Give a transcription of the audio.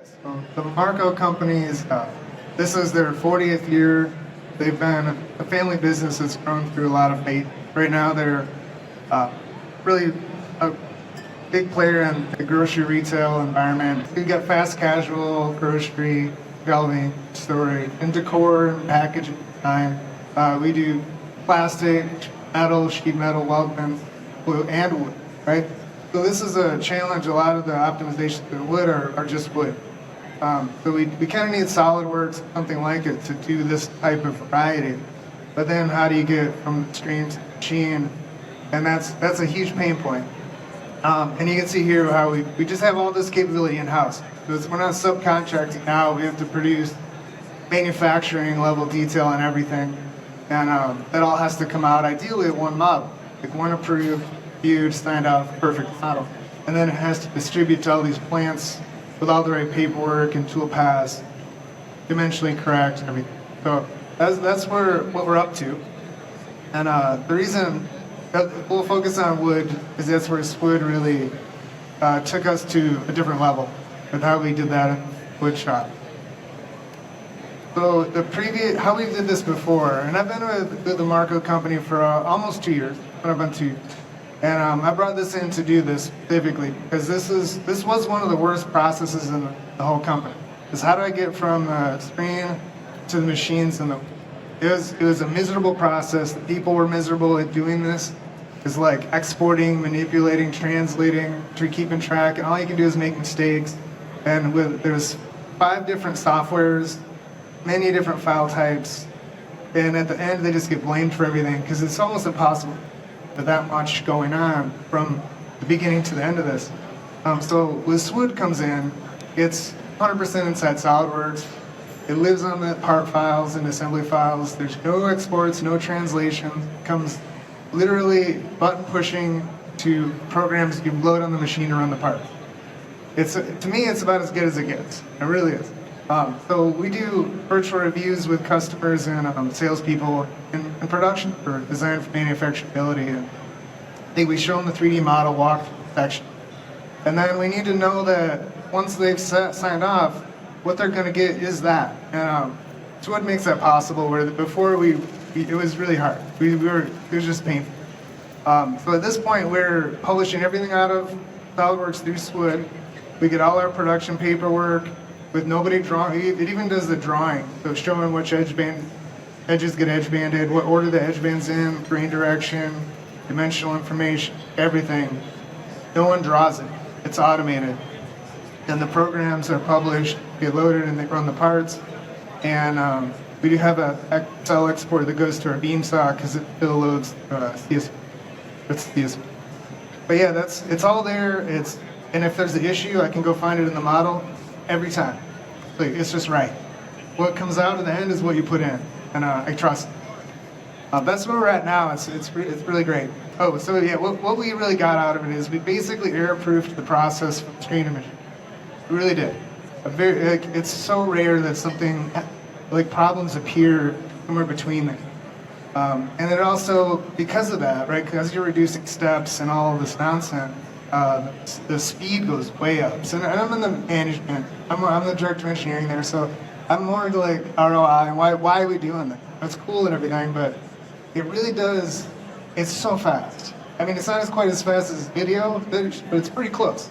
So the Marco company this is their 40th year. They've been a family business that's grown through a lot of faith. Right now they're really a big player in the grocery retail environment. We got fast casual, grocery, shelving, storage, and decor and packaging design. We do plastic, metal, sheet metal, weldments, and wood, right? So this is a challenge. A lot of the optimizations in wood are just wood. So we kind of need SolidWorks, something like it, to do this type of variety. But then how do you get from the screen to the machine? And that's a huge pain point. And you can see here how we just have all this capability in-house. Because we're not subcontracting now, we have to produce manufacturing level detail on everything. And that all has to come out ideally at one model. Like one approved, huge, signed off, perfect model. And then it has to distribute to all these plants with all the right paperwork and tool paths, dimensionally correct and everything. So that's what we're up to. And the reason that we'll focus on wood is that's where SWOOD really took us to a different level with how we did that in wood shop. So how we did this before, and I've been with the Marco company for almost 2 years, I've been 2 years. And I brought this in to do this specifically because this was one of the worst processes in the whole company. Is how do I get from the screen to the machines? And it was a miserable process. The people were miserable at doing this. It's like exporting, manipulating, translating, keeping track, and all you can do is make mistakes. And there's 5 different softwares, many different file types, and at the end they just get blamed for everything because it's almost impossible with that much going on from the beginning to the end of this. So when SWOOD comes in, it's 100% inside SolidWorks. It lives on the part files and assembly files. There's no exports, no translation. It comes literally button pushing to programs you load on the machine to run the part. To me, it's about as good as it gets. It really is. So we do virtual reviews with customers and salespeople in production for design for manufacturability. And I think we show them the 3D model, walk section. And then we need to know that once they've signed off, what they're going to get is that. And it's what makes that possible, where before it was really hard. It was just painful. So at this point, we're publishing everything out of SolidWorks through SWOOD. We get all our production paperwork with nobody drawing. It even does the drawing, so showing which edges get edge banded, what order the edge bands in, grain direction, dimensional information, everything. No one draws it. It's automated. And the programs are published, get loaded, and they run the parts. And we do have an Excel export that goes to our beam saw because it still loads CSV. It's CSV. But yeah, it's all there. And if there's an issue, I can go find it in the model every time. Like, it's just right. What comes out in the end is what you put in, and I trust it. That's where we're at now. It's really great. Oh, so yeah, what we really got out of it is we basically error-proofed the process from screen to machine. We really did. It's so rare that something like problems appear somewhere between them. And then also, because of that, right, because you're reducing steps and all of this nonsense, the speed goes way up. So and I'm in the management. I'm the director of engineering there, so I'm more like ROI and why are we doing that? That's cool and everything, but it really does. It's so fast. I mean, it's not quite as fast as video, but it's pretty close.